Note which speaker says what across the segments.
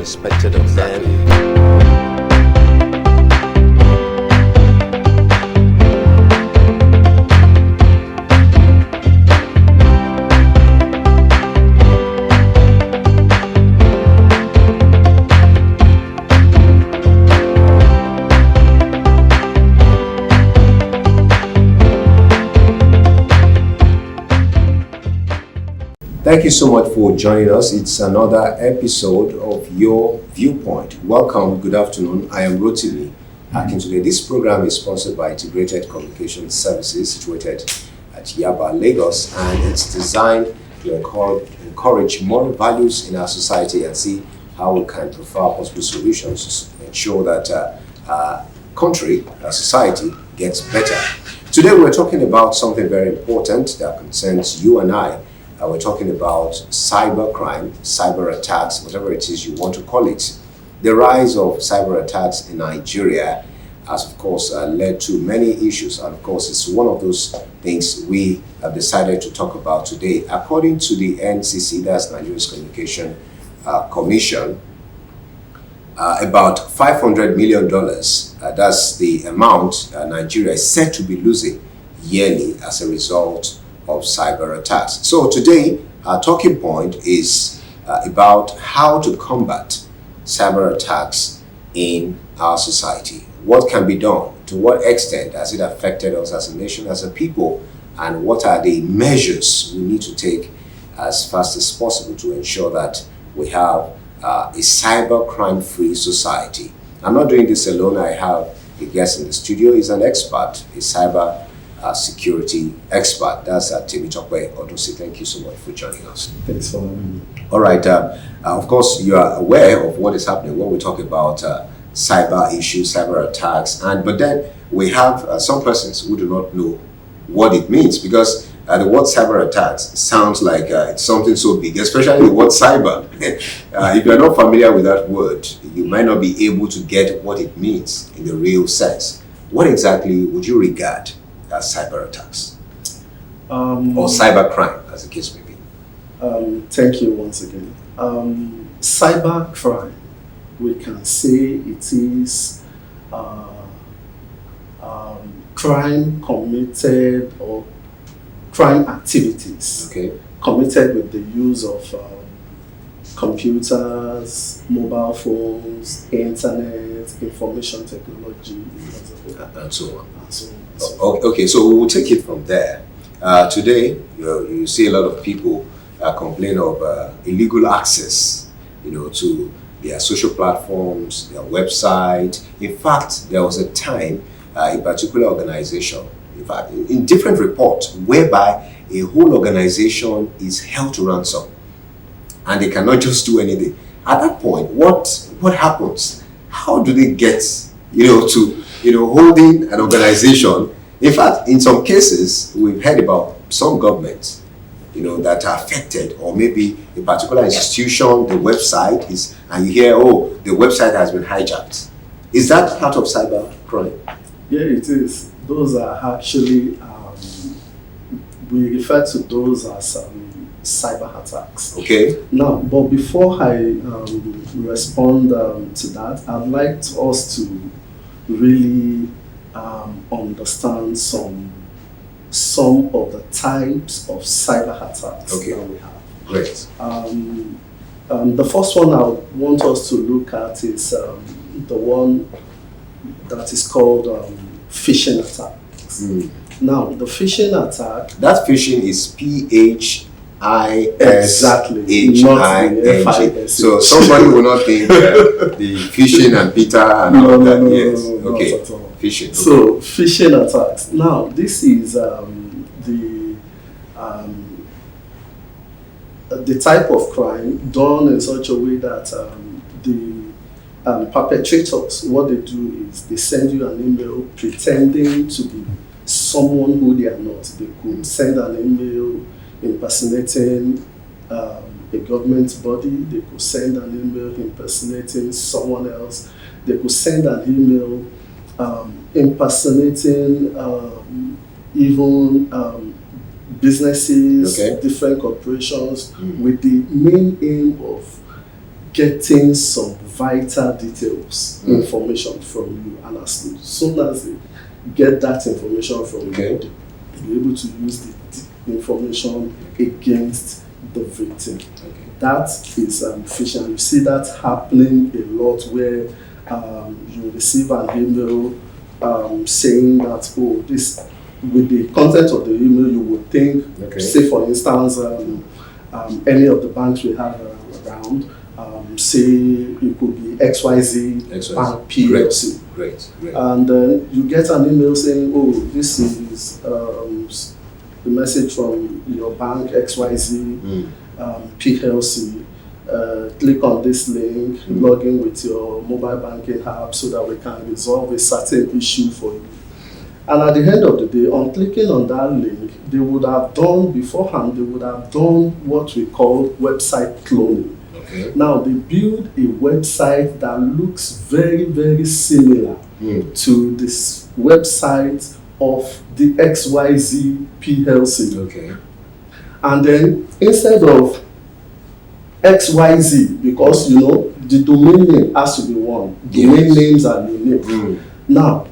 Speaker 1: expected of them.
Speaker 2: Thank you so much for joining us. It's another episode of Your Viewpoint. Welcome, good afternoon. I am Rotimi, Akintunde. This program is sponsored by Integrated Communication Services situated at Yaba, Lagos, and it's designed to encourage moral values in our society and see how we can provide possible solutions to ensure that our country, our society gets better. Today we're talking about something very important that concerns you and I. We're talking about cyber crime, cyber attacks, whatever it is you want to call it. The rise of cyber attacks in Nigeria has, of course, led to many issues. And, of course, it's one of those things we have decided to talk about today. According to the NCC, that's Nigeria's Communication Commission, about $500 million, that's the amount Nigeria is said to be losing yearly as a result of cyber attacks. So today, our talking point is about how to combat cyber attacks in our society. What can be done? To what extent has it affected us as a nation, as a people? And what are the measures we need to take as fast as possible to ensure that we have a cyber crime-free society? I'm not doing this alone. I have a guest in the studio. He's an expert, a cyber security expert. That's Temitope, Odunsi. Thank you so much for joining us.
Speaker 3: Thanks for having me.
Speaker 2: All right. Of course, you are aware of what is happening when we talk about cyber issues, cyber attacks, but then we have some persons who do not know what it means, because the word cyber attacks sounds like it's something so big, especially the word cyber. If you're not familiar with that word, you might not be able to get what it means in the real sense. What exactly would you regard as cyber attacks or cyber crime, as the case may be?
Speaker 3: Thank you once again. Cyber crime, we can say it is crime committed or crime activities committed with the use of computers, mobile phones, internet, information technology,
Speaker 2: and so on.
Speaker 3: So
Speaker 2: Okay, so we will take it from there. Today, you see a lot of people complain of illegal access, to their social platforms, their website. In fact, there was a time, a particular organization, in fact, in different reports, whereby a whole organization is held to ransom, and they cannot just do anything. At that point, what happens? How do they get, to holding an organization? In fact, in some cases, we've heard about some governments, that are affected, or maybe a particular institution, the website is, and you hear, the website has been hijacked. Is that part of cyber crime?
Speaker 3: yeah, it is. Those are actually, we refer to those as cyber attacks.
Speaker 2: Okay.
Speaker 3: Now, but before I respond to that, I'd like us to really understand some of the types of cyber attacks that we have.
Speaker 2: Great.
Speaker 3: The first one I want us to look at is the one that is called phishing attacks. Now, the phishing attack...
Speaker 2: That phishing is PHISHING. So somebody will not think the phishing and Peter and all that. Yes. Okay.
Speaker 3: Not at all.
Speaker 2: Phishing.
Speaker 3: So phishing attacks. Now, this is the type of crime done in such a way that the perpetrators, what they do is they send you an email pretending to be someone who they are not. They could send an email impersonating a government body. They could send an email impersonating someone else. They could send an email impersonating even businesses, different corporations, with the main aim of getting some vital details, information from you, and as soon as they get that information from you, they'll be able to use the information against the victim. That is phishing. You see that happening a lot where you receive an email saying that, oh, this, with the content of the email, you would think, say for instance, any of the banks we have around, say it could be XYZ Bank PLC.
Speaker 2: Great.
Speaker 3: And then you get an email saying, oh, this is the message from your bank XYZ PLC. Click on this link, log in with your mobile banking app so that we can resolve a certain issue for you. And at the end of the day, on clicking on that link, they would have done beforehand, they would have done what we call website cloning. Now, they build a website that looks very, very similar to this website of the XYZ PLC. And then instead of XYZ, because you know the domain name has to be one. Domain names are unique. Now,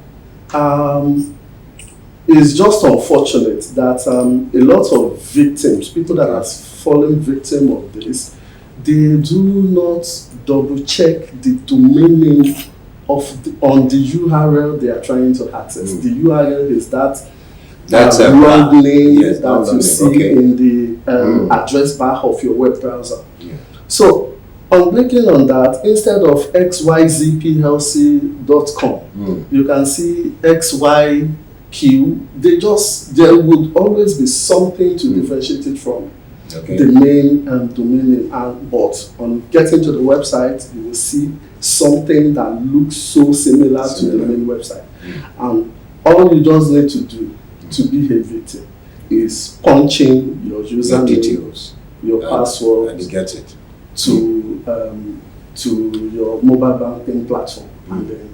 Speaker 3: it's just unfortunate that a lot of victims, people that have fallen victim of this, they do not double check the domain name on the URL they are trying to access. The URL is that long name that you see in the address bar of your web browser. So, on clicking on that, instead of xyzplc.com, you can see XYQ. There would always be something to differentiate it from the main domain name. But on getting to the website, you will see something that looks so similar to the main website. And all you just need to do to be a victim is punch in your username, details, your password,
Speaker 2: and you get it
Speaker 3: to your mobile banking platform, and then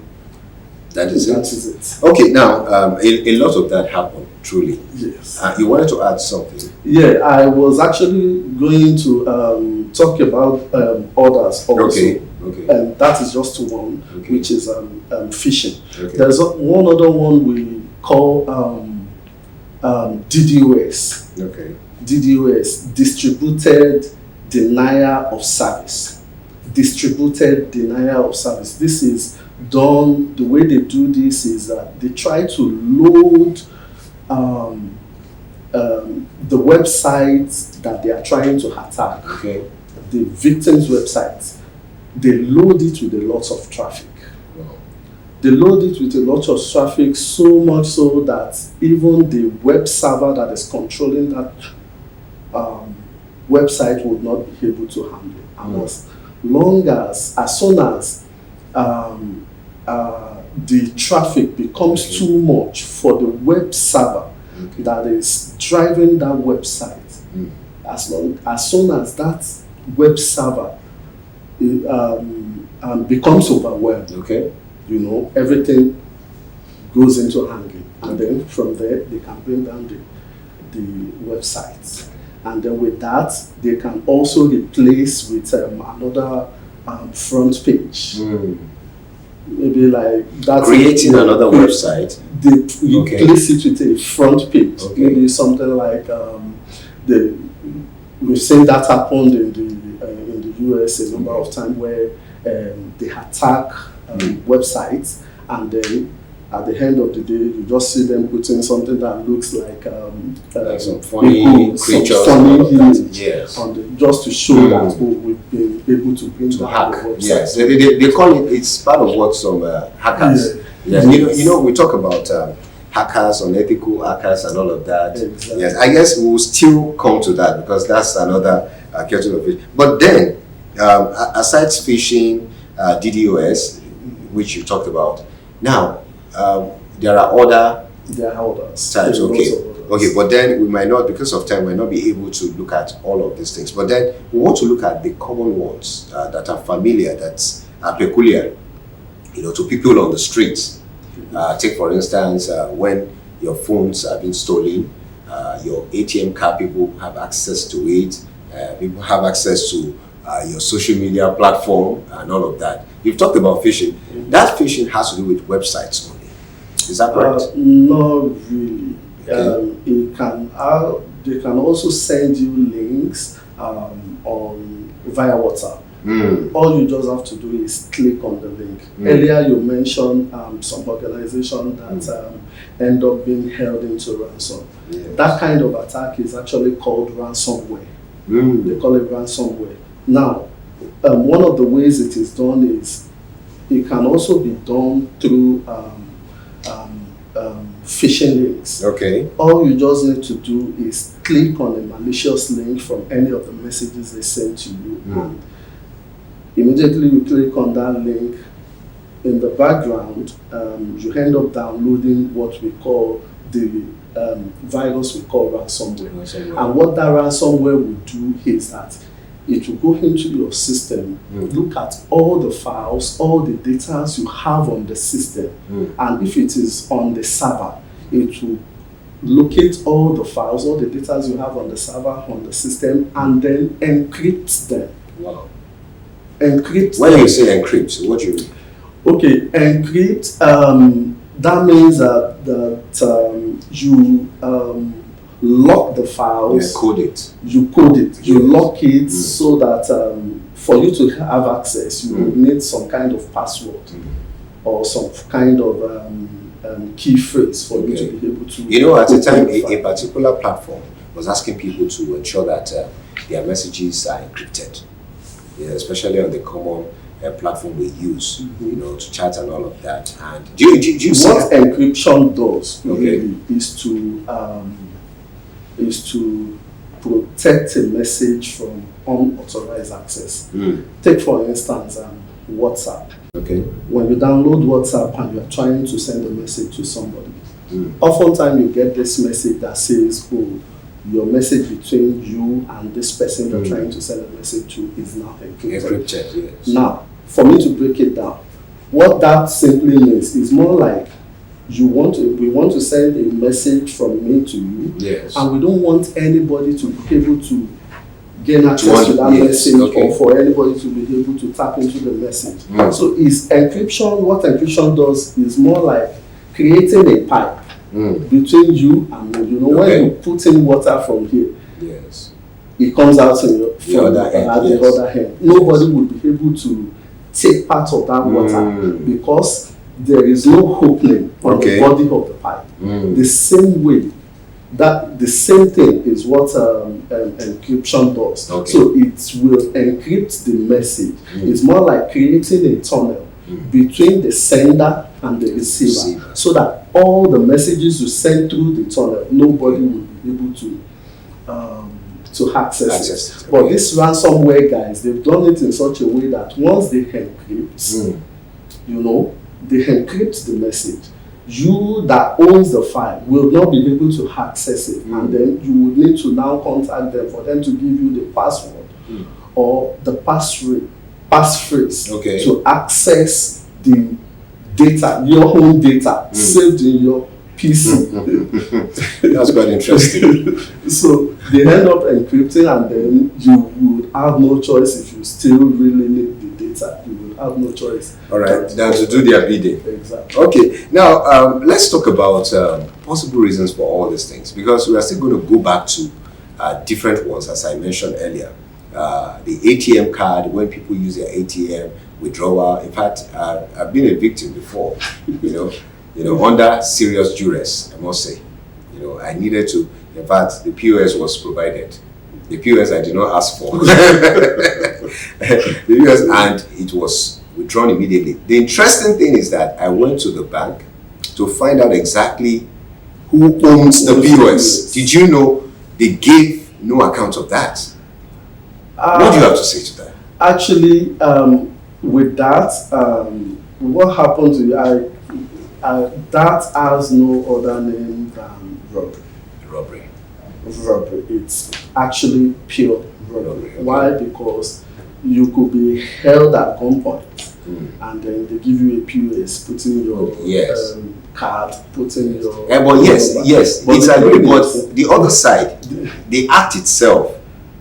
Speaker 2: that is
Speaker 3: it.
Speaker 2: Okay, now a lot of that happened, truly.
Speaker 3: Yes.
Speaker 2: You wanted to add something?
Speaker 3: Yeah, I was actually going to talk about others also. And that is just one, which is phishing. There's one other one we call DDoS. DDoS, distributed denial of service. Distributed denial of service. This is done, the way they do this is that they try to load the websites that they are trying to attack, the victim's website. They load it with a lot of traffic. They load it with a lot of traffic, so much so that even the web server that is controlling that website would not be able to handle. And as soon as the traffic becomes too much for the web server that is driving that website, as soon as that web server becomes overwhelmed, you know, everything goes into hanging, and then from there they can bring down the websites, and then with that they can also replace with another front page. Maybe like that,
Speaker 2: creating another website.
Speaker 3: They replace it with a front page. Maybe something like we've seen that happened in the US a number of times, where they attack websites, and then at the end of the day, you just see them putting something that looks like
Speaker 2: some funny creatures,
Speaker 3: just to show that we've been able to bring down
Speaker 2: hack.
Speaker 3: the website.
Speaker 2: Yes, they call it. It's part of what some hackers. You know, we talk about hackers, unethical hackers, and all of that.
Speaker 3: Exactly.
Speaker 2: Yes, I guess we'll still come to that because that's another kettle of fish. But then, aside phishing, DDoS, which you talked about, now there are other types. Okay, but then we might not, because of time, we might not be able to look at all of these things. But then we want to look at the common ones that are familiar, that are peculiar, you know, to people on the streets. Take for instance, when your phones have been stolen, your ATM card, people have access to it. People have access to your social media platform and all of that. You've talked about phishing. That phishing has to do with websites only. Is that correct?
Speaker 3: Not really.
Speaker 2: Okay.
Speaker 3: They can also send you links via WhatsApp. All you just have to do is click on the link. Earlier you mentioned some organization that end up being held into ransom.
Speaker 2: Yes.
Speaker 3: That kind of attack is actually called ransomware. They call it ransomware. Now, one of the ways it is done is it can also be done through phishing links.
Speaker 2: Okay.
Speaker 3: All you just need to do is click on a malicious link from any of the messages they send to you. And immediately you click on that link. In the background, you end up downloading what we call the virus we call ransomware. And what that ransomware will do is that it will go into your system, look at all the files, all the data you have on the system, and if it is on the server, it will locate all the files, all the data you have on the server, on the system, and then encrypt them.
Speaker 2: Wow.
Speaker 3: Encrypt
Speaker 2: When
Speaker 3: them.
Speaker 2: you say encrypt, what do you mean?
Speaker 3: Okay, encrypt, that means that you lock the files.
Speaker 2: You code it.
Speaker 3: You code it, you
Speaker 2: Yes.
Speaker 3: lock it so that for you to have access, you will need some kind of password or some kind of key phrase for you to be able to.
Speaker 2: You know, at a time,
Speaker 3: open the
Speaker 2: a
Speaker 3: file.
Speaker 2: particular platform was asking people to ensure that their messages are encrypted, especially on the common platform we use, you know, to chat and all of that. And do you see
Speaker 3: What encryption does
Speaker 2: Okay.
Speaker 3: really is to protect a message from unauthorized access. Take for instance WhatsApp.
Speaker 2: Okay.
Speaker 3: When you download WhatsApp and you're trying to send a message to somebody, oftentimes you get this message that says, oh, your message between you and this person you're trying to send a message to is now encrypted.
Speaker 2: Encrypted, yes.
Speaker 3: Now, for me to break it down, what that simply means is more like we want to send a message from me to you,
Speaker 2: Yes.
Speaker 3: and we don't want anybody to be able to gain access to that
Speaker 2: Yes,
Speaker 3: message,
Speaker 2: okay.
Speaker 3: or for anybody to be able to tap into the message.
Speaker 2: Mm.
Speaker 3: So is encryption, what encryption does is more like creating a pipe between you and me. You know,
Speaker 2: Okay.
Speaker 3: when you put in water from here,
Speaker 2: Yes.
Speaker 3: it comes out in your,
Speaker 2: The other end,
Speaker 3: at
Speaker 2: yes.
Speaker 3: the other hand. Nobody will be able to take part of that water because there is no opening on
Speaker 2: Okay.
Speaker 3: the body of the pipe. The same way, that the same thing is what encryption does.
Speaker 2: Okay.
Speaker 3: So it will encrypt the message. It's more like creating a tunnel between the sender and the receiver, so that all the messages you send through the tunnel, nobody will be able to access it.
Speaker 2: Okay.
Speaker 3: But these ransomware guys, they've done it in such a way that once they encrypt, you know, they encrypt the message. You that owns the file will not be able to access it, and then you would need to now contact them for them to give you the password or the passphrase
Speaker 2: Okay.
Speaker 3: to access the data, your own data saved in your PC.
Speaker 2: That's quite interesting.
Speaker 3: So they end up encrypting, and then you would have no choice if you still really need the data. You will have no choice.
Speaker 2: All right, now to do their bidding.
Speaker 3: Exactly.
Speaker 2: Okay, now let's talk about possible reasons for all these things, because we are still going to go back to different ones, as I mentioned earlier. The ATM card, when people use their ATM withdrawal. In fact, I've been a victim before, you know, under serious duress, I must say. You know, I needed to, in fact, the POS was provided. The POS I did not ask for. The POS, and it was withdrawn immediately. The interesting thing is that I went to the bank to find out exactly who owns the POS. Did you know they gave no account of that? What do you have to say to that?
Speaker 3: Actually, with that, what happened to that has no other name than robbery. Robbery. It's actually pure robbery.
Speaker 2: Okay.
Speaker 3: Why? Because you could be held at gunpoint, and then they give you a POS, put in your card, put in your.
Speaker 2: But yes,
Speaker 3: But
Speaker 2: it's agreed.
Speaker 3: the
Speaker 2: But the other side, the act itself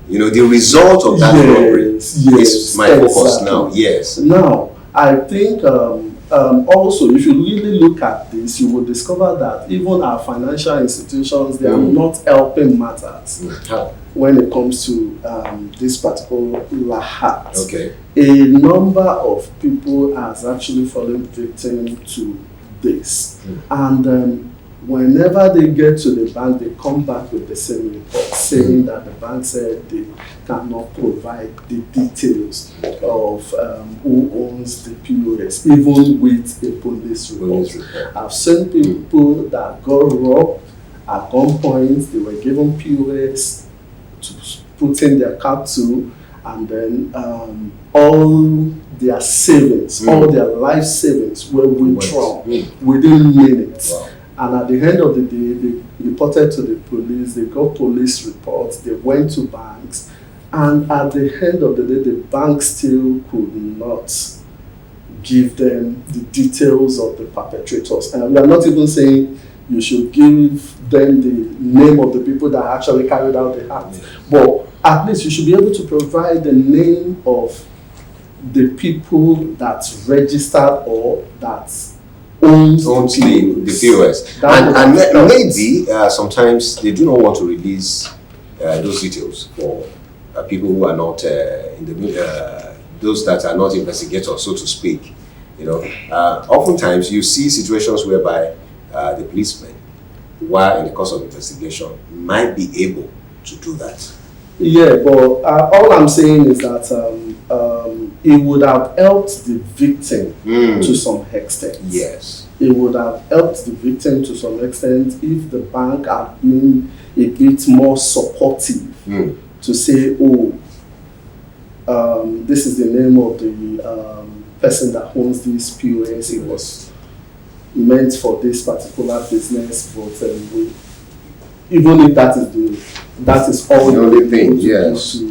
Speaker 2: the result of that robbery is my focus
Speaker 3: exactly.
Speaker 2: now. Yes.
Speaker 3: Now, I think also, if you really look at this, you will discover that even our financial institutions, they are not helping matters
Speaker 2: How?
Speaker 3: when it comes to this particular act.
Speaker 2: Okay.
Speaker 3: A number of people has actually fallen victim to this. And whenever they get to the bank, they come back with the same report saying that the bank said they cannot provide the details of who owns the POS, even with a police report. I've seen people that got robbed at gunpoint, they were given POS to put in their card to, and then all their savings, all their life savings were withdrawn within minutes.
Speaker 2: Wow.
Speaker 3: And at the end of the day, they reported to the police, they got police reports, they went to banks, and at the end of the day, the bank still could not give them the details of the perpetrators. And we are not even saying you should give them the name of the people that actually carried out the act, but at least you should be able to provide the name of the people that's registered or that owns
Speaker 2: the POS. And maybe sometimes they do not want to release those details for people who are not those that are not investigators, so to speak. Oftentimes you see situations whereby the policemen, while in the course of investigation, might be able to do that.
Speaker 3: Yeah, but all I'm saying is that it would have helped the victim to some extent.
Speaker 2: Yes.
Speaker 3: It would have helped the victim to some extent if the bank had been a bit more supportive to say, this is the name of the person that owns this POS. It was meant for this particular business, but even if that is all
Speaker 2: the only thing, yes,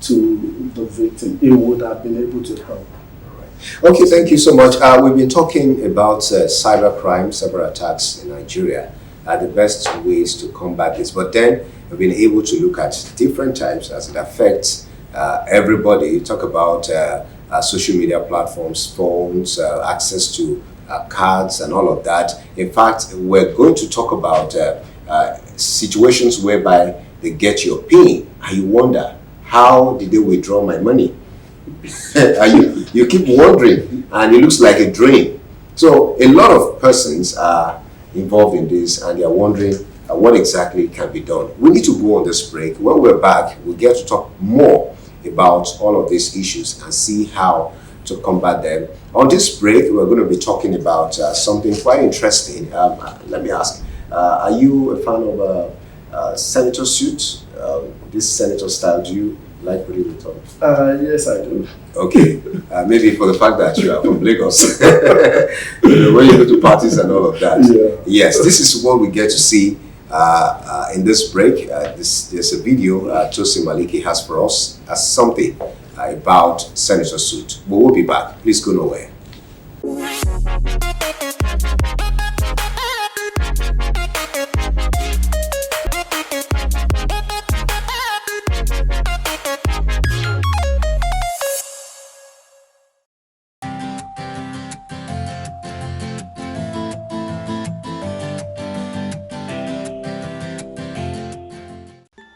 Speaker 3: to the victim, it would have been able to help.
Speaker 2: Okay, thank you so much. We've been talking about cybercrime, cyber attacks in Nigeria, the best ways to combat this. But then we've been able to look at different types as it affects everybody. You talk about social media platforms, phones, access to cards and all of that. In fact, we're going to talk about situations whereby they get your PIN and you wonder, how did they withdraw my money? And you keep wondering, and it looks like a dream. So a lot of persons are involved in this, and they are wondering what exactly can be done. We need to go on this break. When we're back, we'll get to talk more about all of these issues and see how to combat them. On this break, we're going to be talking about something quite interesting. Let me ask, are you a fan of senator suits? This senator style, do you like putting it on?
Speaker 3: Yes, I do.
Speaker 2: Okay, maybe for the fact that you are from Lagos, when you go to parties and all of that.
Speaker 3: Yeah.
Speaker 2: Yes, this is what we get to see in this break. There's a video Tosin Maliki has for us as something about senator suit. But we'll be back. Please go nowhere.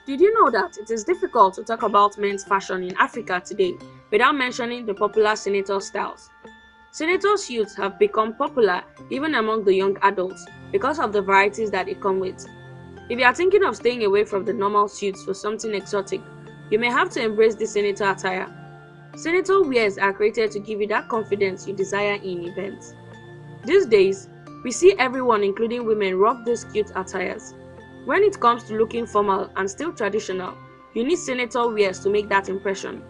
Speaker 4: Did you know that it is difficult to talk about men's fashion in Africa today without mentioning the popular senator styles? Senator suits have become popular even among the young adults because of the varieties that they come with. If you are thinking of staying away from the normal suits for something exotic, you may have to embrace the senator attire. Senator wears are created to give you that confidence you desire in events. These days, we see everyone, including women, rock these cute attires. When it comes to looking formal and still traditional, you need senator wears to make that impression.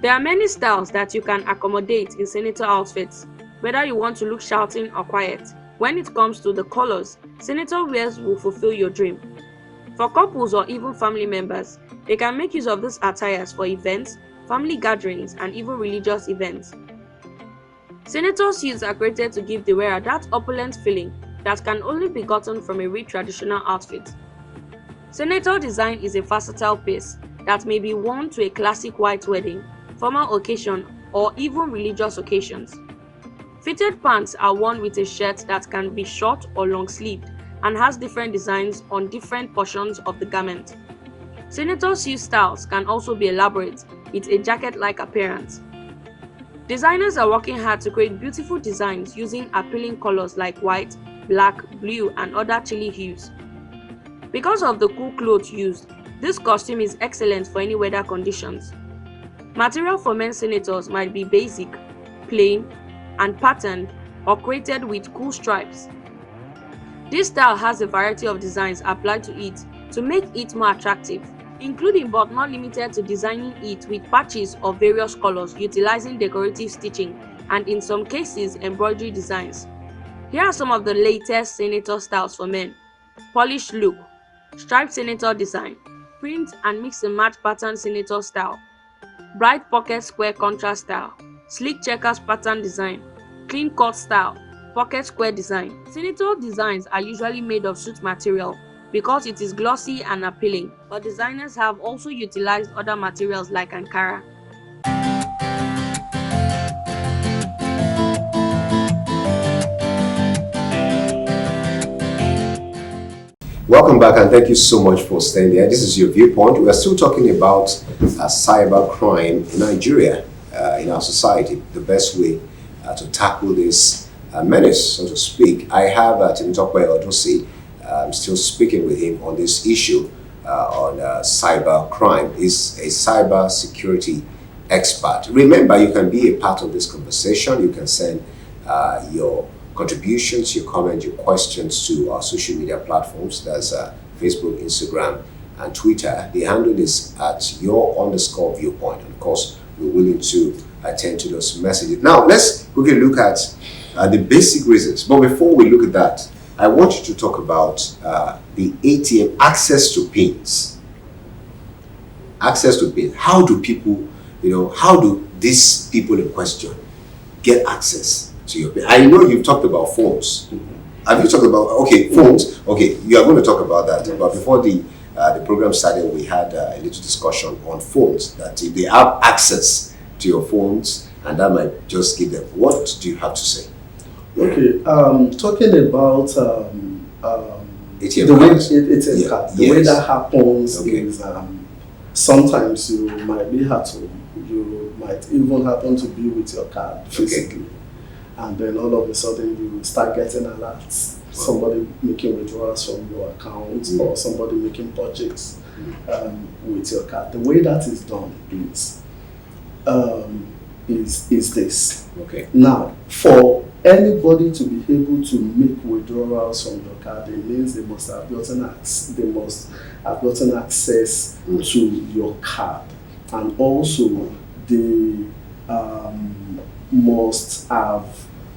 Speaker 4: There are many styles that you can accommodate in senator outfits, whether you want to look shouting or quiet. When it comes to the colors, senator wears will fulfill your dream. For couples or even family members, they can make use of these attires for events, family gatherings, and even religious events. Senator suits are created to give the wearer that opulent feeling that can only be gotten from a rich traditional outfit. Senator design is a versatile piece that may be worn to a classic white wedding, formal occasion, or even religious occasions. Fitted pants are worn with a shirt that can be short or long-sleeved and has different designs on different portions of the garment. Senator suit styles can also be elaborate with a jacket-like appearance. Designers are working hard to create beautiful designs using appealing colors like white, black, blue, and other chilly hues. Because of the cool clothes used, this costume is excellent for any weather conditions. Material for men senators might be basic, plain, and patterned, or created with cool stripes. This style has a variety of designs applied to it to make it more attractive, including but not limited to designing it with patches of various colors utilizing decorative stitching and in some cases embroidery designs. Here are some of the latest senator styles for men: polished look, striped senator design, print and mix and match pattern senator style, bright pocket square contrast style, sleek checkers pattern design, clean cut style, pocket square design. Senator designs are usually made of suit material because it is glossy and appealing, but designers have also utilized other materials like Ankara.
Speaker 2: Welcome back, and thank you so much for staying there. This is your viewpoint. We are still talking about cyber crime in Nigeria, in our society, the best way to tackle this menace, so to speak. I have Temitope Odunsi. I'm still speaking with him on this issue on cyber crime. He's a cyber security expert. Remember, you can be a part of this conversation. You can send your contributions, your comments, your questions to our social media platforms. That's Facebook, Instagram, and Twitter. The handle is at @your_viewpoint. Of course, we're willing to attend to those messages. Now, let's quickly look at the basic reasons. But before we look at that, I want you to talk about the ATM access to pins. Access to pins. How do people, how do these people in question get access to your pin? I know you've talked about phones. Have you talked about, phones? Okay, you are going to talk about that. But before the program started, we had a little discussion on phones, that if they have access to your phones, and that might just give them. What do you have to say?
Speaker 3: Okay, talking about
Speaker 2: ATM
Speaker 3: the way
Speaker 2: cards.
Speaker 3: ATM card, the way that happens is sometimes you might be at home, you might even happen to be with your card physically, and then all of a sudden you start getting alerts. Somebody making withdrawals from your account, or somebody making purchase with your card. The way that is done is this.
Speaker 2: Okay.
Speaker 3: Now, for anybody to be able to make withdrawals from your card, it means they must have gotten access to your card, and also they must have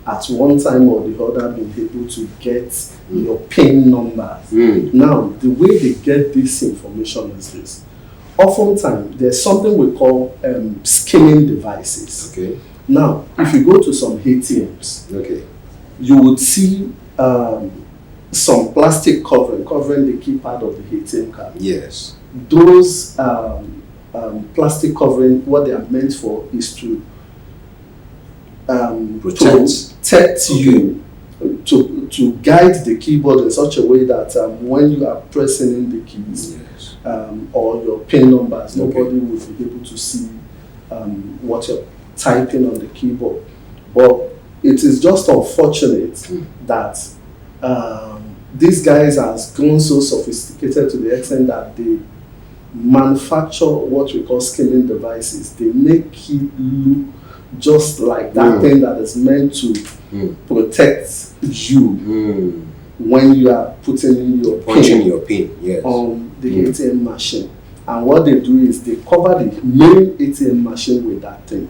Speaker 3: at one time or the other been able to get your PIN numbers. Now, the way they get this information is this. Oftentimes, there's something we call skimming devices.
Speaker 2: Okay.
Speaker 3: Now, if you go to some ATMs, you would see some plastic covering the keypad of the ATM card.
Speaker 2: Yes.
Speaker 3: Those plastic covering, what they are meant for is to protect you, to guide the keyboard in such a way that when you are pressing in the keys, or your PIN numbers, nobody will be able to see what you're typing on the keyboard. But it is just unfortunate that these guys has grown so sophisticated to the extent that they manufacture what we call skimming devices. They make it look just like that thing that is meant to protect you when you are putting in your PIN on the ATM machine. And what they do is they cover the main ATM machine with that thing.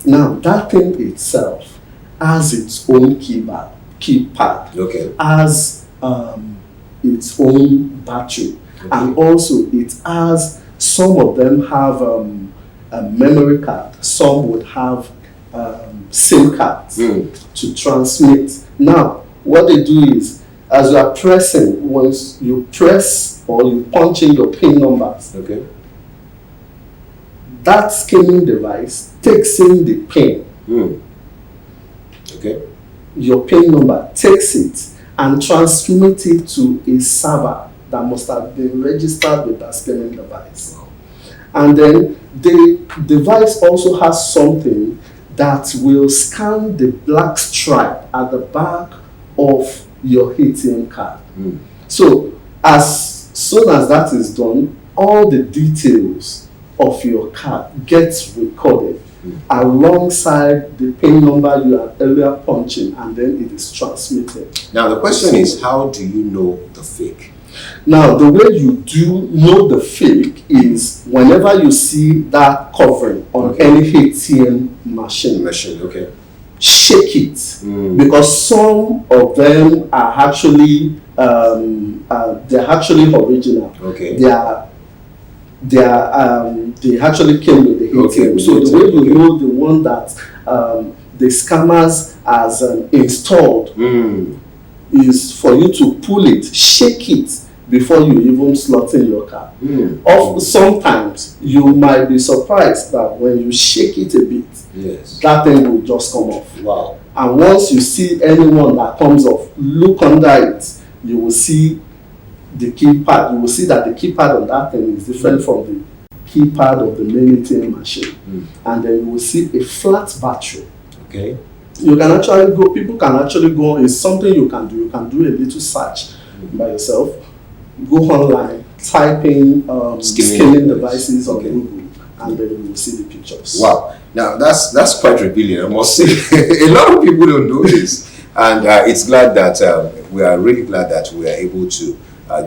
Speaker 3: Now, that thing itself has its own keypad, has its own battery, and also it has, some of them have a memory card, some would have SIM cards to transmit. Now, what they do is, as you are pressing, once you press or you punch in your PIN numbers, that skimming device takes in the PIN.
Speaker 2: Okay.
Speaker 3: Your PIN number takes it and transmits it to a server that must have been registered with that skimming device. And then the device also has something that will scan the black stripe at the back of your ATM card. So as soon as that is done, all the details of your card gets recorded alongside the PIN number you are earlier punching, and then it is transmitted.
Speaker 2: Now the question is, how do you know the fake?
Speaker 3: Now, the way you do know the fake is whenever you see that covering on any ATM machine,
Speaker 2: Okay.
Speaker 3: shake it, because some of them are actually they're actually original.
Speaker 2: Okay.
Speaker 3: They actually came with the ATM. So the way you know the one that the scammers has installed is for you to pull it, shake it before you even slot in your card. Sometimes you might be surprised that when you shake it a bit, that thing will just come off.
Speaker 2: Wow.
Speaker 3: And once you see anyone that comes off, look under it, you will see the keypad. You will see that the keypad on that thing is different from the keypad of the main ATM machine. And then you will see a flat battery.
Speaker 2: Okay.
Speaker 3: You can actually go, people can actually go, it's something you can do. You can do a little search by yourself. Go online, type in skimming devices on Google, and then you will see the pictures.
Speaker 2: Wow. Now that's quite revealing, I must say. A lot of people don't know this, and it's glad that we are really glad that we are able to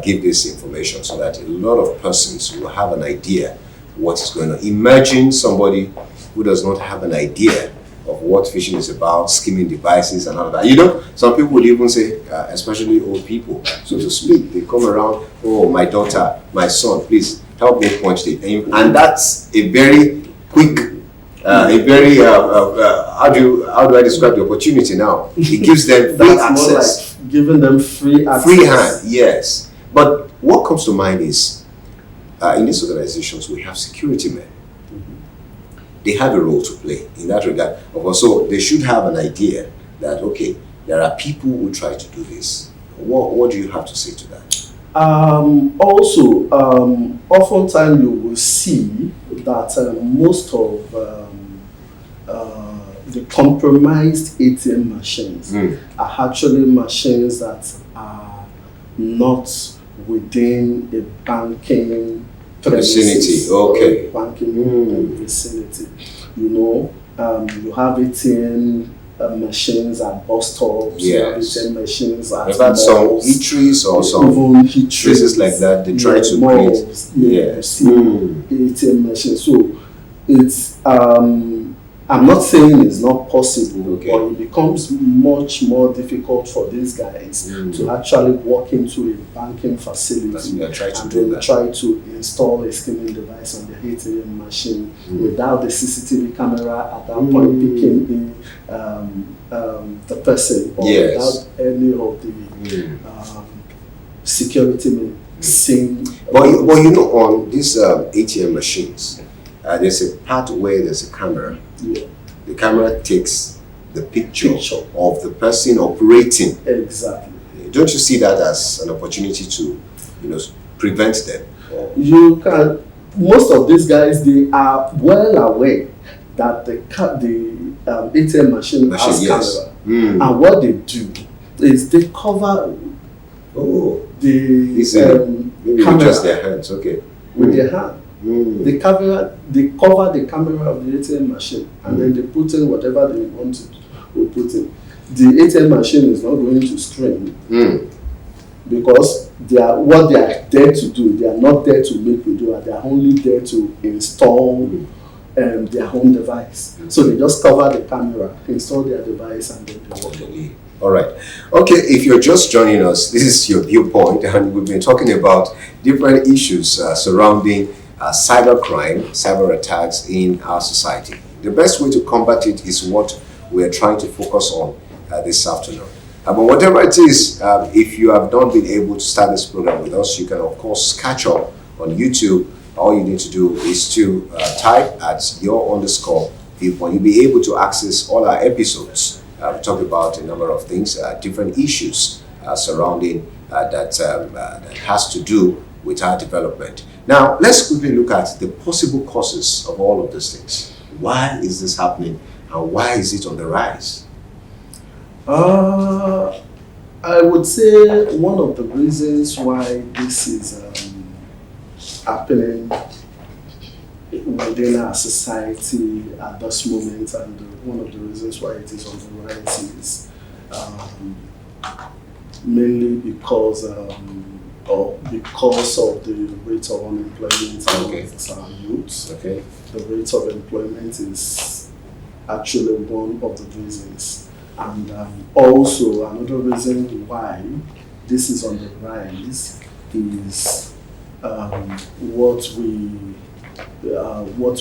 Speaker 2: give this information so that a lot of persons will have an idea what is going on. Imagine somebody who does not have an idea of what phishing is about, skimming devices and all that. You know, some people will even say, especially old people, so to speak, they come around, oh, my daughter, my son, please help me punch it. And that's a very quick, how do I describe the opportunity now? It gives them free access.
Speaker 3: More like giving them free access.
Speaker 2: Free hand, yes. But what comes to mind is, in these organizations, we have security men. They have a role to play in that regard. So they should have an idea that, okay, there are people who try to do this. What do you have to say to that?
Speaker 3: Oftentimes you will see that most of the compromised ATM machines are actually machines that are not within a banking
Speaker 2: vicinity. Okay.
Speaker 3: Banking vicinity. You know, you have ATM machines at bus stops.
Speaker 2: Yes.
Speaker 3: You have ATM machines at
Speaker 2: I've had some eateries or some places like that. They try to create.
Speaker 3: Yes. ATM machines. So it's I'm not saying it's not possible, but it becomes much more difficult for these guys to actually walk into a banking facility and try to install a skimming device on their ATM machine without the CCTV camera at that point picking the person, or without any of the security men seeing.
Speaker 2: But you know, on these ATM machines, there's a part where there's a camera.
Speaker 3: Yeah.
Speaker 2: The camera takes the picture of the person operating.
Speaker 3: Exactly.
Speaker 2: Don't you see that as an opportunity to, prevent them?
Speaker 3: You can. Most of these guys, they are well aware that the ATM machine has camera, and what they do is they cover the camera
Speaker 2: just their hands. Okay.
Speaker 3: With their hand. They cover the camera of the ATM machine, and then they put in whatever they want to put in. The ATM machine is not going to screen because what they are there to do. They are not there to make video. They are only there to install their home device. So they just cover the camera, install their device, and then they work.
Speaker 2: All right. Okay, if you're just joining us, this is your viewpoint, and we've been talking about different issues surrounding cybercrime, cyber attacks in our society. The best way to combat it is what we are trying to focus on this afternoon. But whatever it is, if you have not been able to start this program with us, you can of course catch up on YouTube all you need to do is to type at your underscore viewpoint. You'll be able to access all our episodes. We talk about a number of things, different issues surrounding that has to do with our development. Now, let's quickly look at the possible causes of all of these things. Why is this happening, and why is it on the rise?
Speaker 3: I would say one of the reasons why this is happening within our society at this moment, and one of the reasons why it is on the rise is mainly because of the rate of unemployment amongst our youths.
Speaker 2: Okay.
Speaker 3: The rate of employment is actually one of the reasons, and also another reason why this is on the rise is what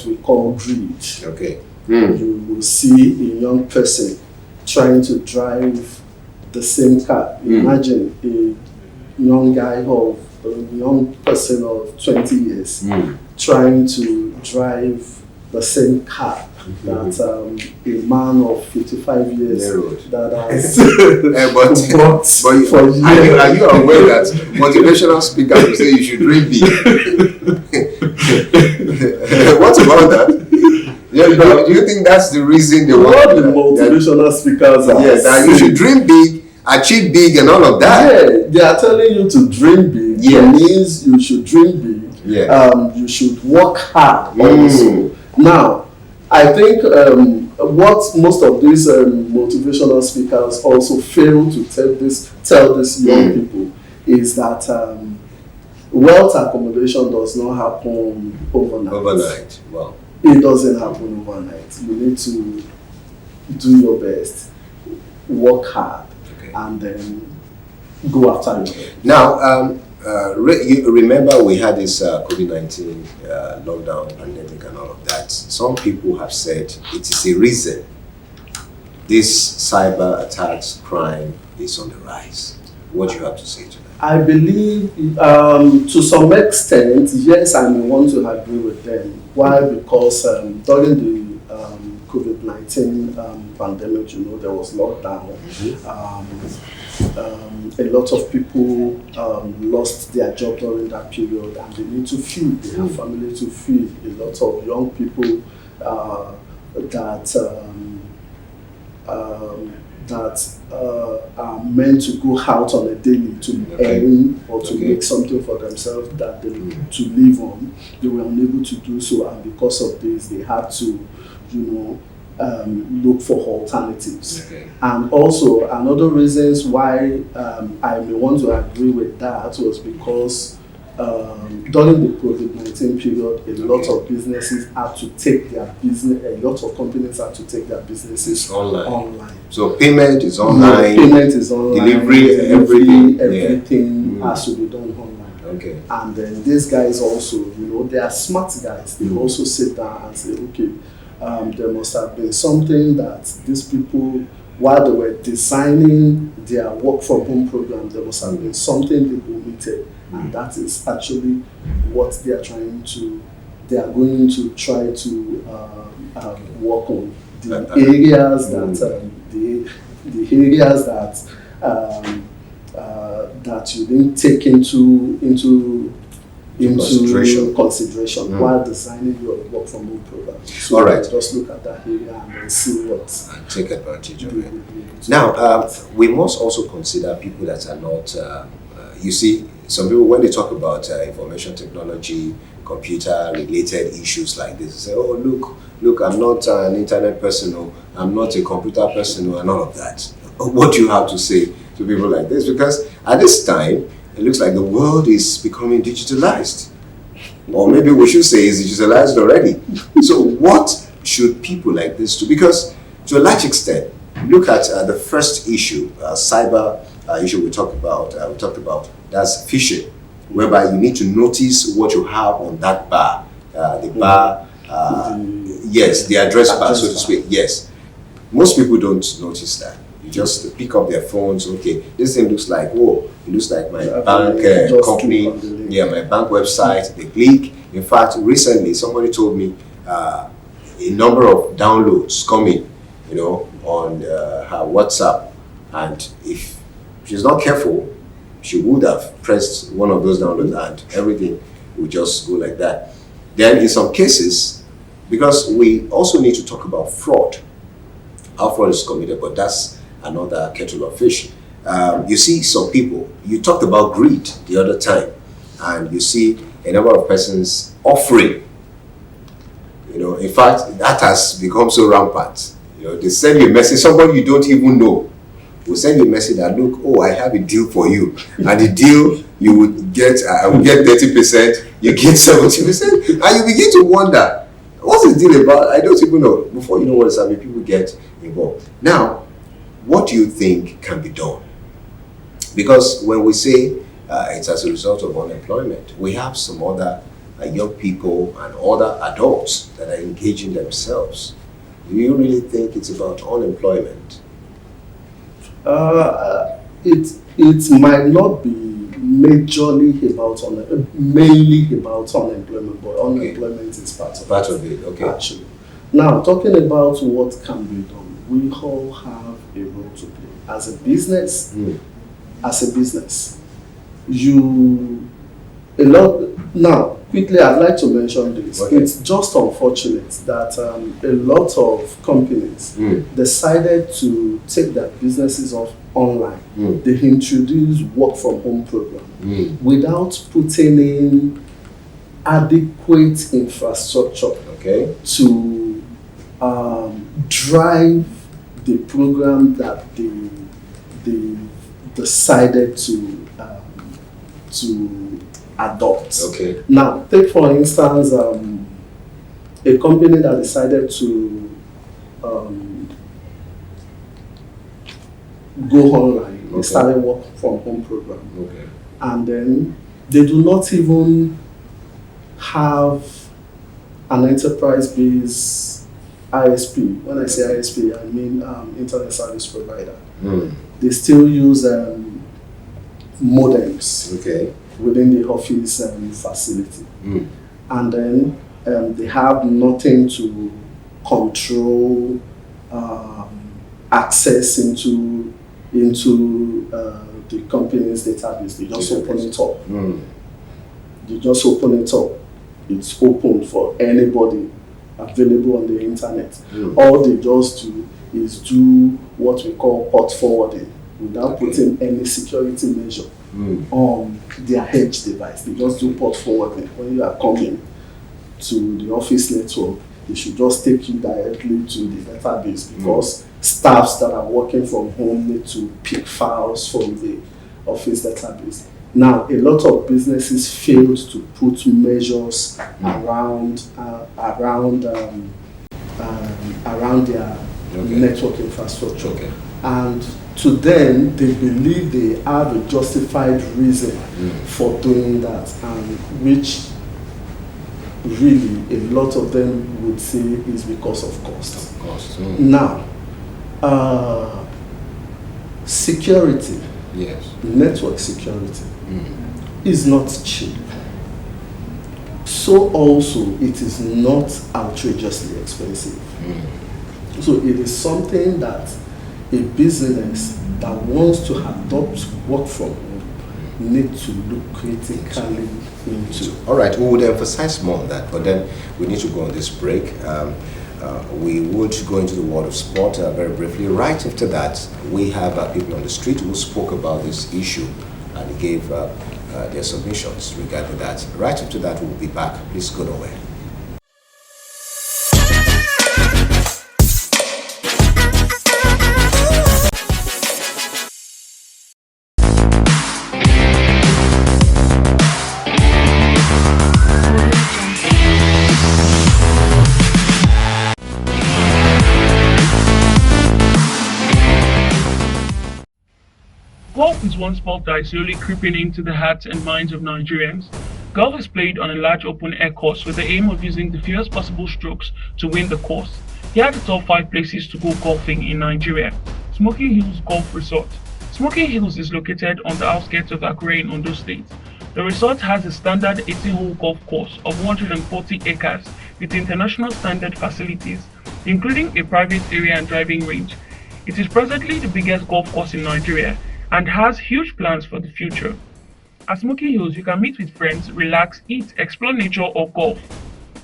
Speaker 3: we call greed.
Speaker 2: Okay.
Speaker 3: You will see a young person trying to drive the same car. Imagine a young person of 20 years trying to drive the same car that a man of 55 years that has worked for years.
Speaker 2: Are you aware that motivational speakers will say you should dream big? What about that? Yeah, do you think that's the reason they want
Speaker 3: the motivational speakers are?
Speaker 2: Yes, that you should dream big, achieve big, and all of that.
Speaker 3: Yeah, they are telling you to dream big.
Speaker 2: Yes.
Speaker 3: It means you should dream big.
Speaker 2: Yeah.
Speaker 3: You should work hard also. Now, I think what most of these motivational speakers also fail to tell these young people is that wealth accumulation does not happen overnight.
Speaker 2: Wow.
Speaker 3: It doesn't happen overnight. You need to do your best, work hard, and then go after it.
Speaker 2: Now, you remember we had this COVID-19 lockdown, pandemic, and all of that. Some people have said it is a reason this cyber attacks, crime is on the rise. What do you have to say to that?
Speaker 3: I believe to some extent, yes, I may want to agree with them. Why? Because during the COVID-19 pandemic, there was lockdown. A lot of people lost their job during that period, and they need to feed. They have family to feed. A lot of young people that are meant to go out on a daily to earn or to make something for themselves that they to live on, they were unable to do so, and because of this, they had to, look for alternatives. And also another reasons why I may want to agree with that was because during the COVID-19 period, a lot of businesses had to take their business, a lot of companies had to take their businesses online.
Speaker 2: So payment is online.
Speaker 3: Payment is online. Everything
Speaker 2: Yeah.
Speaker 3: has to be done online.
Speaker 2: Okay.
Speaker 3: And then these guys also, they are smart guys. They also sit down and say, okay, there must have been something that these people, while they were designing their work from home program, there must have been something they omitted. And that is actually what they are going to try to work on. The areas that you didn't take into consideration while designing your work from home program. So
Speaker 2: all right.
Speaker 3: Just look at that area and then see what.
Speaker 2: And take advantage of it. Now, we must also consider people that are not. You see, some people when they talk about information technology, computer-related issues like this, they say, "Oh, look, I'm not an internet person, or I'm not a computer person, or and all of that." What do you have to say to people like this? Because at this time, it looks like the world is becoming digitalized. Or maybe we should say it's digitalized already. So what should people like this do? Because to a large extent, look at the first issue, cyber issue we talked about, that's phishing, whereby you need to notice what you have on that bar. The bar, the address bar, so to speak, yes. Most people don't notice that. You just pick up their phones, okay, this thing looks like, it looks like my bank company, my bank website, they click, In fact, recently somebody told me a number of downloads coming, on her WhatsApp, and if she's not careful, she would have pressed one of those downloads and everything would just go like that. Then in some cases, because we also need to talk about fraud, how fraud is committed, but that's another kettle of fish. You see some people, you talked about greed the other time, and you see a number of persons offering. In fact, that has become so rampant. They send you a message, somebody you don't even know will send you a message that, look, oh, I have a deal for you. And the deal, you would get, I will get 30%, you get 70%, and you begin to wonder, what's the deal about? I don't even know. Before you know what's happening, people get involved. Now, what do you think can be done? Because when we say it's as a result of unemployment, we have some other young people and other adults that are engaging themselves. Do you really think it's about unemployment?
Speaker 3: It might not be mainly about unemployment, but unemployment is part of it.
Speaker 2: Okay.
Speaker 3: Actually, now talking about what can be done, we all have a role to play as a business. Now, quickly, I'd like to mention this.
Speaker 2: Okay.
Speaker 3: It's just unfortunate that a lot of companies decided to take their businesses off online. They introduced work from home program without putting in adequate infrastructure to drive the program that they decided to adopt.
Speaker 2: Okay.
Speaker 3: Now, take for instance a company that decided to go online. They started work from home program.
Speaker 2: Okay.
Speaker 3: And then they do not even have an enterprise-based ISP. When I say ISP, I mean internet service provider. They still use modems within the office facility. And then they have nothing to control access into the company's database. They just open it up. They just open it up. It's open for anybody available on the internet. All they just do is do what we call port forwarding without putting any security measure on their edge device. They just do port forwarding. When you are coming to the office network, they should just take you directly to the database, because staffs that are working from home need to pick files from the office database. Now, a lot of businesses failed to put measures around their network infrastructure, and to them, they believe they have a justified reason for doing that, and which really a lot of them would say is because of cost. Now, security, network security is not cheap. So also it is not outrageously expensive. So it is something that a business that wants to adopt work from home need to look critically into.
Speaker 2: All right, we would emphasize more on that, but then we need to go on this break. We would go into the world of sport very briefly. Right after that, we have people on the street who spoke about this issue and gave their submissions regarding that. Right after that, we'll be back. Please go nowhere.
Speaker 5: Golf is one sport that is slowly creeping into the hearts and minds of Nigerians. Golf is played on a large open-air course with the aim of using the fewest possible strokes to win the course. Here are the top 5 places to go golfing in Nigeria. Smoking Hills Golf Resort. Smoking Hills is located on the outskirts of Akure in Ondo State. The resort has a standard 18-hole golf course of 140 acres with international standard facilities, including a private area and driving range. It is presently the biggest golf course in Nigeria and has huge plans for the future. At Smoky Hills, you can meet with friends, relax, eat, explore nature or golf.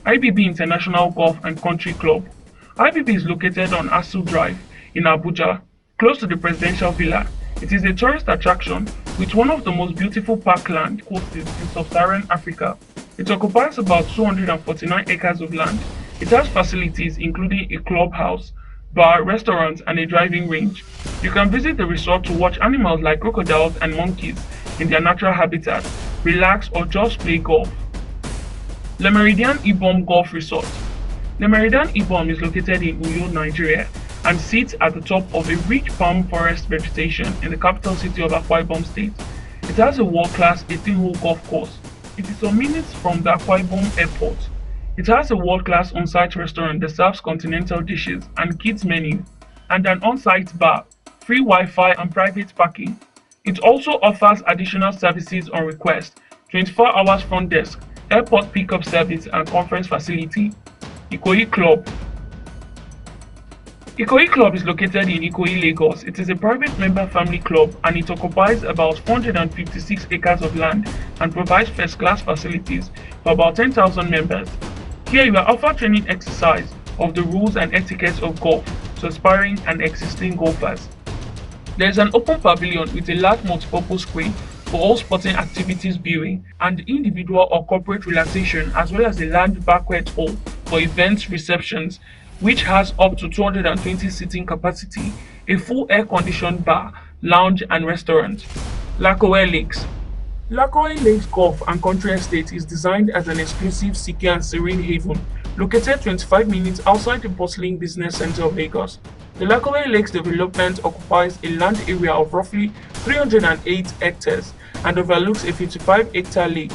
Speaker 5: IBB International Golf and Country Club. IBB is located on Asu Drive in Abuja, close to the Presidential Villa. It is a tourist attraction with one of the most beautiful parkland coasties in sub-Saharan Africa. It occupies about 249 acres of land. It has facilities including a clubhouse, bar, restaurants, and a driving range. You can visit the resort to watch animals like crocodiles and monkeys in their natural habitat, relax, or just play golf. Le Méridien Ibom Golf Resort. Le Méridien Ibom is located in Uyo, Nigeria, and sits at the top of a rich palm forest vegetation in the capital city of Akwa Ibom State. It has a world-class 18-hole golf course. It is some minutes from the Akwa Ibom airport. It has a world-class on-site restaurant that serves continental dishes and kids menu, and an on-site bar, free Wi-Fi and private parking. It also offers additional services on request, 24 hours front desk, airport pickup service and conference facility. Ikoyi Club. Ikoyi Club is located in Ikoyi, Lagos. It is a private member family club and it occupies about 456 acres of land and provides first-class facilities for about 10,000 members. Here you are offered training exercise of the rules and etiquette of golf to aspiring and existing golfers. There is an open pavilion with a large multipurpose screen for all sporting activities viewing and individual or corporate relaxation, as well as a large banquet hall for events receptions, which has up to 220 seating capacity, a full air-conditioned bar, lounge and restaurant. Lakowe Lakes. Lakowe Lakes Golf and Country Estate is designed as an exclusive, secure and serene haven, located 25 minutes outside the bustling business center of Lagos. The Lakowe Lakes development occupies a land area of roughly 308 hectares and overlooks a 55-hectare lake.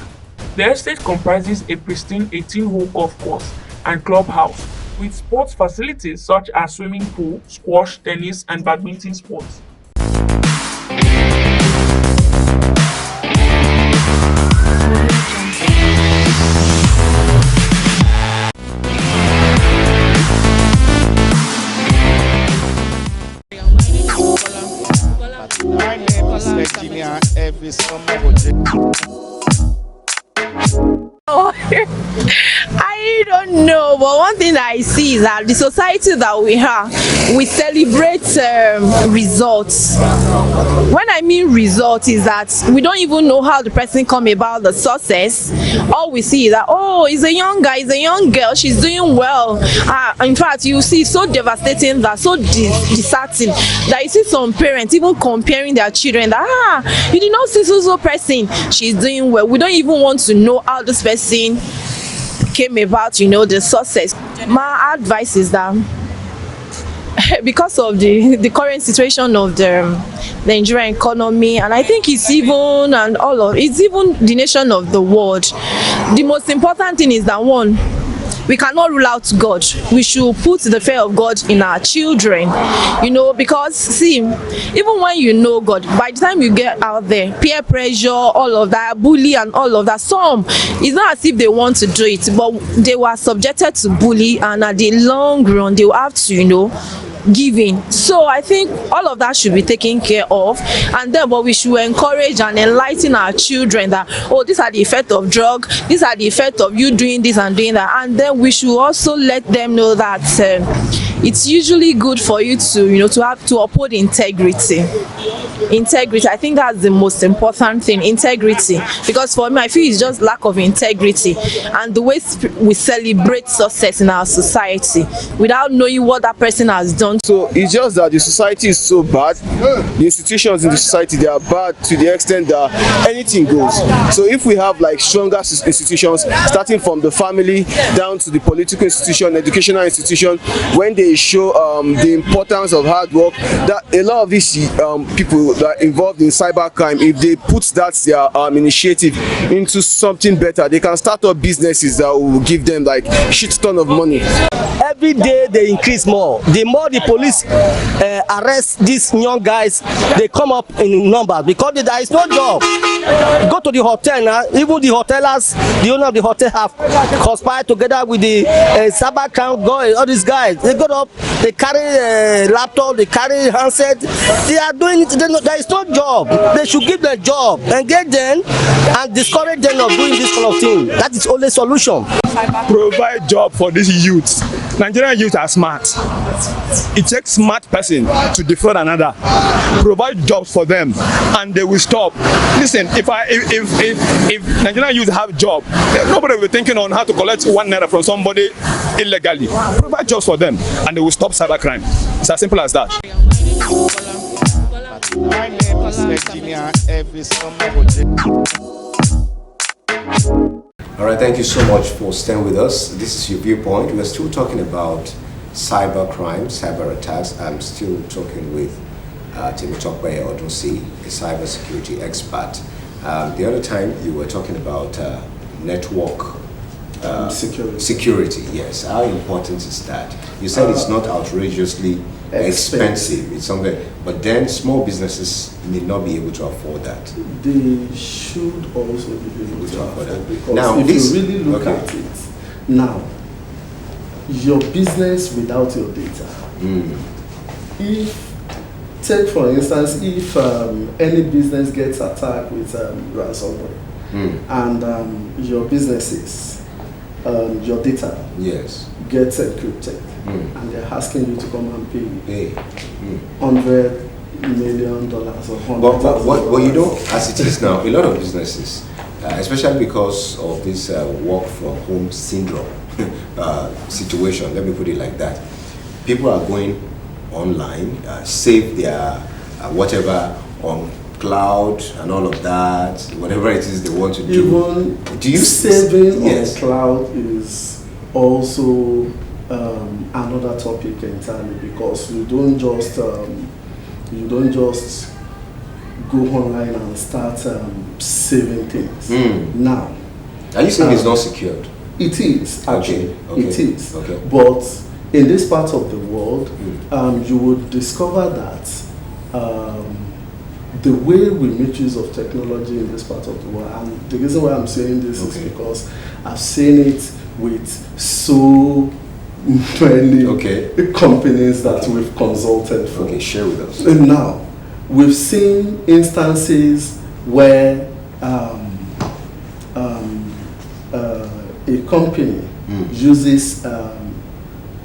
Speaker 5: The estate comprises a pristine 18-hole golf course and clubhouse, with sports facilities such as swimming pool, squash, tennis, and badminton sports.
Speaker 6: My name is Virginia every summer.
Speaker 7: Oh, I don't know, but one thing that I see is that the society that we have, we celebrate results. When I mean results is that we don't even know how the person come about the success. All we see is that, oh, he's a young guy, he's a young girl, she's doing well. In fact, you see so devastating, that so disheartening, that you see some parents even comparing their children that, you did not see so person, she's doing well. We don't even want to know how this person came about, the success. My advice is that because of the current situation of the Nigerian economy, and I think it's even the nation of the world, the most important thing is that one, we cannot rule out God. We should put the fear of God in our children, because see, even when you know God, by the time you get out there, peer pressure, all of that, bully and all of that, some, it's not as if they want to do it, but they were subjected to bully, and at the long run, they will have to, giving. So I think all of that should be taken care of, and then but we should encourage and enlighten our children that, oh, these are the effect of drug, these are the effect of you doing this and doing that, and then we should also let them know that it's usually good for you to to uphold integrity. I think that's the most important thing, integrity, because for me I feel it's just lack of integrity and the way we celebrate success in our society without knowing what that person has done.
Speaker 8: So it's just that the society is so bad, the institutions in the society, they are bad to the extent that anything goes. So if we have like stronger institutions, starting from the family down to the political institution, educational institution, when they they show the importance of hard work. That a lot of these people that are involved in cybercrime, if they put that their initiative into something better, they can start up businesses that will give them like shit ton of money.
Speaker 9: Every day they increase more. The more the police arrest these young guys, they come up in numbers because there is no job. Go to the hotel now, even the hotelers, the owner of the hotel have conspired together with the cybercrime guy, all these guys. They go up, they carry laptop, they carry handset. They are doing it, there is no job. They should give them a job, engage them and discourage them of doing this kind of thing. That is only solution.
Speaker 10: Provide job for these youths. Nigerian youth are smart. It takes smart person to defraud another. Provide jobs for them, and they will stop. Listen, if Nigerian youth have job, nobody will be thinking on how to collect 1 naira from somebody illegally. Provide jobs for them, and they will stop cybercrime. It's as simple as that.
Speaker 6: My name is Virginia. Every summer.
Speaker 2: All right, thank you so much for staying with us. This is your viewpoint. We're still talking about cybercrime, cyber attacks. I'm still talking with Temitope Odunsi, a cybersecurity expert. The other time you were talking about network security. Yes, how important is that? You said it's not outrageously expensive. It's something, but then small businesses may not be able to afford that.
Speaker 3: They should also be able to afford that, because
Speaker 2: now,
Speaker 3: if you really look at it, now your business without your data. If, take for instance, if any business gets attacked with ransomware, and your businesses, your data gets encrypted, and they're asking you to come and pay $100 million or $100,000.
Speaker 2: But you know, as it is now, a lot of businesses, especially because of this work from home syndrome situation, let me put it like that, people are going online, save their whatever on cloud and all of that, whatever it is they want to do.
Speaker 3: Even saving on cloud is also another topic entirely, because you don't just go online and start saving things. Now,
Speaker 2: are you saying it's not secured?
Speaker 3: It is actually.
Speaker 2: Okay.
Speaker 3: It is.
Speaker 2: Okay.
Speaker 3: But in this part of the world, you would discover that the way we make use of technology in this part of the world, and the reason why I'm saying this is because I've seen it with so many companies that we've consulted for.
Speaker 2: Okay, share with us.
Speaker 3: And now, we've seen instances where a company uses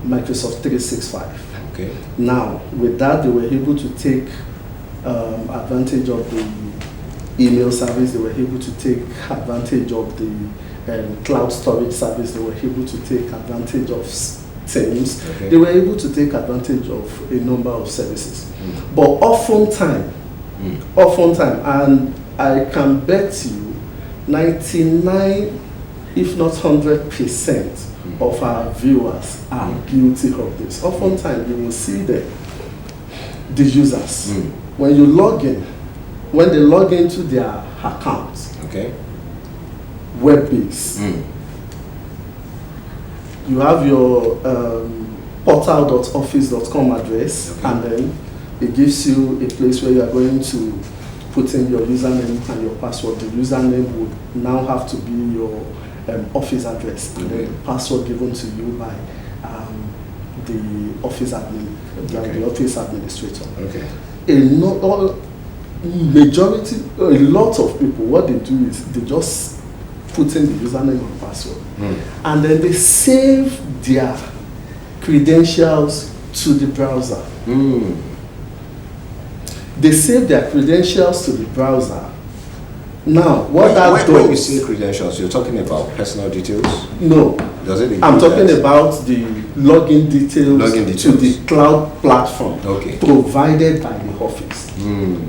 Speaker 3: Microsoft 365.
Speaker 2: Okay.
Speaker 3: Now, with that, they were able to take advantage of the email service. They were able to take advantage of the cloud storage service. They were able to take advantage of Teams. They were able to take advantage of a number of services. But oftentimes, and I can bet you 99, if not 100% of our viewers are guilty of this. Oftentimes, you will see the users, when you log in, when they log into their accounts, web-based, you have your portal.office.com address, and then it gives you a place where you are going to put in your username and your password. The username would now have to be your office address, and then the password given to you by the office admin, the office administrator. A lot of people, what they do is they just put in the username and password, and then they save their credentials to the browser. They save their credentials to the browser. Now,
Speaker 2: when you say credentials, you're talking about personal details?
Speaker 3: No.
Speaker 2: Does it include
Speaker 3: I'm talking about the login details to the cloud platform provided by the office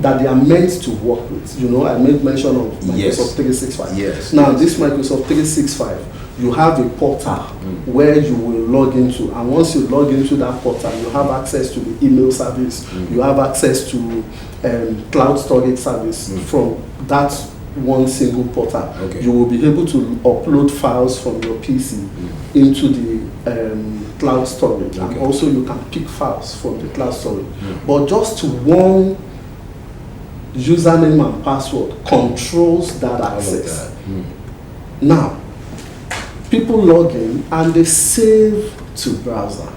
Speaker 3: that they are meant to work with. You know, I made mention of Microsoft 365.
Speaker 2: Yes.
Speaker 3: Now, this Microsoft 365 you have a portal where you will log into, and once you log into that portal, you have access to the email service, you have access to cloud storage service from that one single portal.
Speaker 2: Okay.
Speaker 3: You will be able to upload files from your PC into the cloud storage, and also you can pick files from the cloud storage. But just one username and password controls that access. Now, people log in and they save to browser.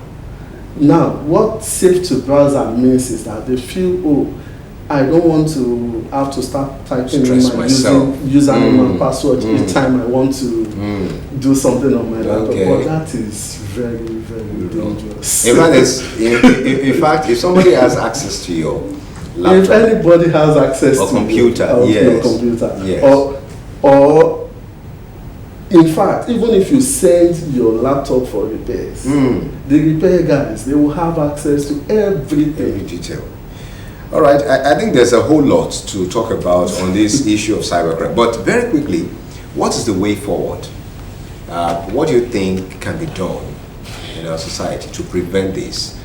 Speaker 3: Now, what save to browser means is that they feel, oh, I don't want to have to start typing in my username and password each time I want to do something on my laptop. But that is very, very dangerous.
Speaker 2: In fact, if somebody has access to your laptop,
Speaker 3: if anybody has access to
Speaker 2: computer,
Speaker 3: your computer, or in fact, even if you send your laptop for repairs, the repair guys, they will have access to everything.
Speaker 2: Every detail. All right, I think there's a whole lot to talk about on this issue of cybercrime. But very quickly, what is the way forward? What do you think can be done in our society to prevent this,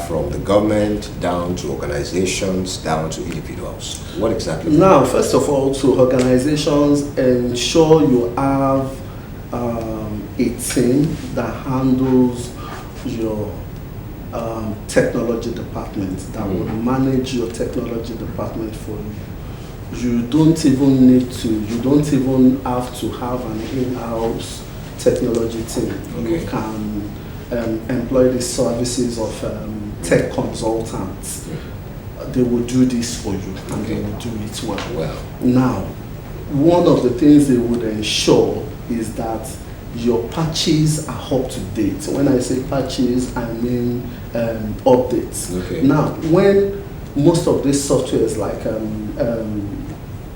Speaker 2: from the government down to organizations, down to individuals? What exactly?
Speaker 3: Now, first of all, to organizations, ensure you have a team that handles your technology department, that will manage your technology department for you. You don't even have to have an in-house technology team. You can employ the services of tech consultants. They will do this for you, and they will do it well. Now, one of the things they would ensure is that your patches are up to date. When I say patches, I mean updates. Now, when most of these softwares like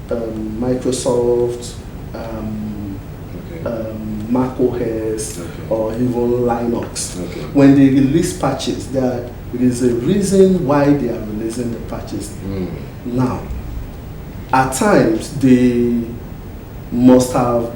Speaker 3: Microsoft, Mac OS, or even Linux, when they release patches, there is a reason why they are releasing the patches. Now, at times they must have,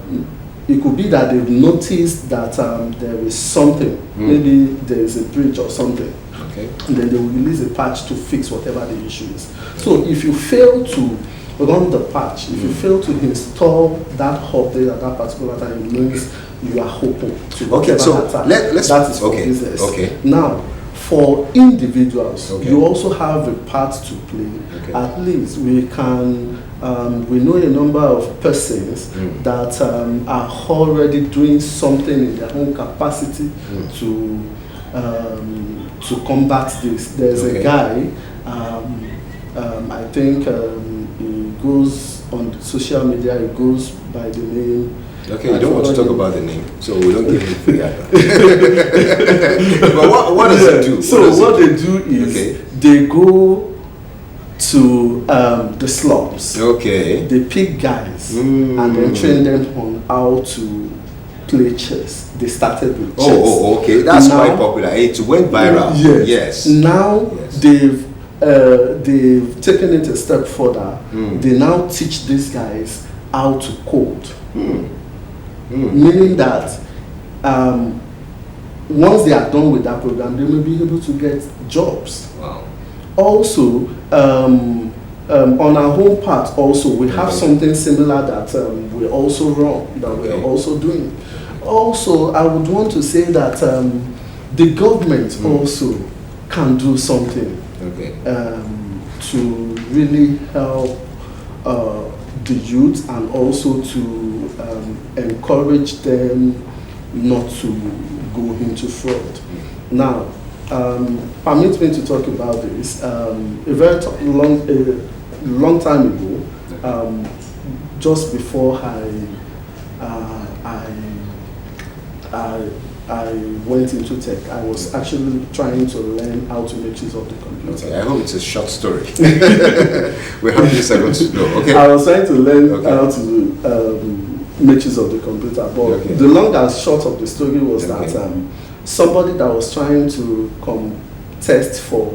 Speaker 3: it could be that they've noticed that there is something, maybe there is a breach or something, and then they will release a patch to fix whatever the issue is. So if you fail to run the patch, if you fail to install that update at that particular time, it means you are open to whatever attack. That is for business. Now, for individuals, you also have a part to play. At least we can, we know a number of persons that are already doing something in their own capacity to combat this. There's a guy, I think he goes on social media, he goes by the name.
Speaker 2: You don't want to talk about the name, so we don't give him free advice. But what does it do?
Speaker 3: So what they do is they go to the slums. They pick guys and then train them on how to play chess. They started with chess.
Speaker 2: That's now, quite popular. It went viral. Yes.
Speaker 3: Now they've taken it a step further. They now teach these guys how to code. Meaning that once they are done with that program, they may be able to get jobs. Also, on our home part, also we have something similar that we also run, that we are also doing. Also, I would want to say that the government also can do something to really help the youth, and also to encourage them not to go into fraud. Now, permit me to talk about this. A very long time ago, just before I went into tech, I was actually trying to learn how to make use of the computer.
Speaker 2: I hope it's a short story. We have 3 seconds to go.
Speaker 3: I was trying to learn how to make use of the computer, but the long and short of the story was that somebody that was trying to contest for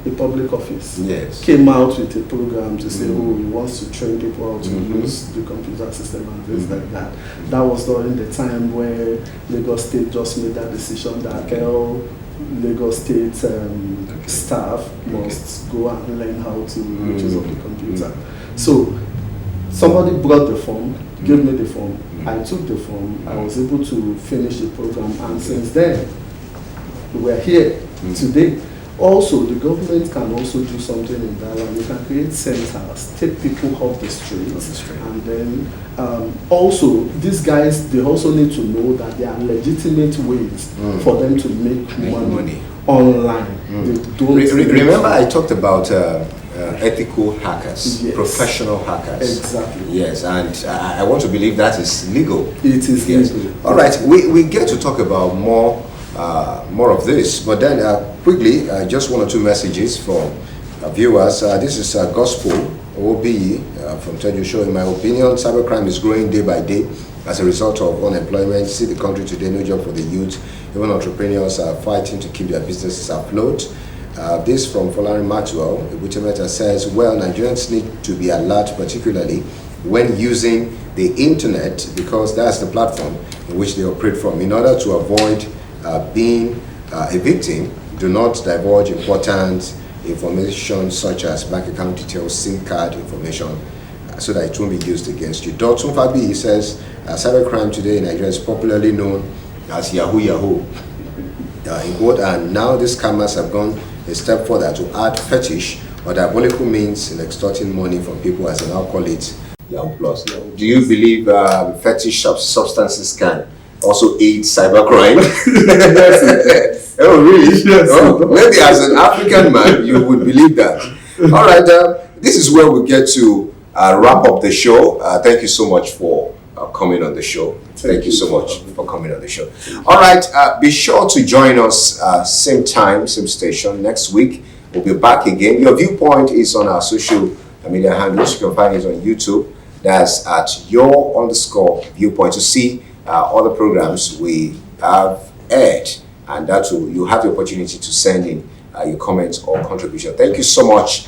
Speaker 3: a public office,
Speaker 2: Yes.
Speaker 3: came out with a program to say, oh, he wants to train people how to use the computer system and things like that. That was during the time where Lagos State just made that decision that all Lagos State staff must go and learn how to make use of the computer. So somebody brought the form, gave me the form. I took the form. I was able to finish the program, and since then we're here today. Also, the government can also do something in that line. You can create centers, take people off the streets, and then also these guys, they also need to know that there are legitimate ways for them to make money online. They don't
Speaker 2: remember I talked about ethical hackers,
Speaker 3: Yes.
Speaker 2: professional hackers.
Speaker 3: Exactly.
Speaker 2: Yes, and I want to believe that is legal.
Speaker 3: It is
Speaker 2: Yes.
Speaker 3: legal.
Speaker 2: All right, we get to talk about more of this, but then quickly, just one or two messages from viewers. This is Gospel OBE from Tejo Show. In my opinion, cybercrime is growing day by day as a result of unemployment. See the country today, no job for the youth. Even entrepreneurs are fighting to keep their businesses afloat. This from Folari Maxwell. Butemeta says, well, Nigerians need to be alert, particularly when using the internet, because that's the platform in which they operate from. In order to avoid being a victim, do not divulge important information such as bank account details, SIM card information, so that it won't be used against you. Dotun Fabi, he says, cybercrime today in Nigeria is popularly known as Yahoo Yahoo. In quote, and now these scammers have gone a step further to add fetish or diabolical means in extorting money from people, as they now call it Yahoo Plus. Do you believe fetish substances can also aid cybercrime?
Speaker 3: Yes.
Speaker 2: Oh, really?
Speaker 3: Yes.
Speaker 2: Oh, maybe as an African man, you would believe that. All right, this is where we get to wrap up the show. Thank you so much for coming on the show. Thank you so much for coming on the show. All right, be sure to join us same time, same station next week. We'll be back again. Your Viewpoint is on our social media handles. You can find it on YouTube. That's at your_viewpoint to see other programs we have aired, and that you have the opportunity to send in your comments or contribution. Thank you so much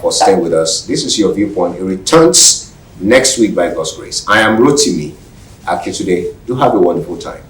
Speaker 2: for staying with us. This is Your Viewpoint. It returns next week by God's grace. I am Rotimi. Akintunde. Do have a wonderful time.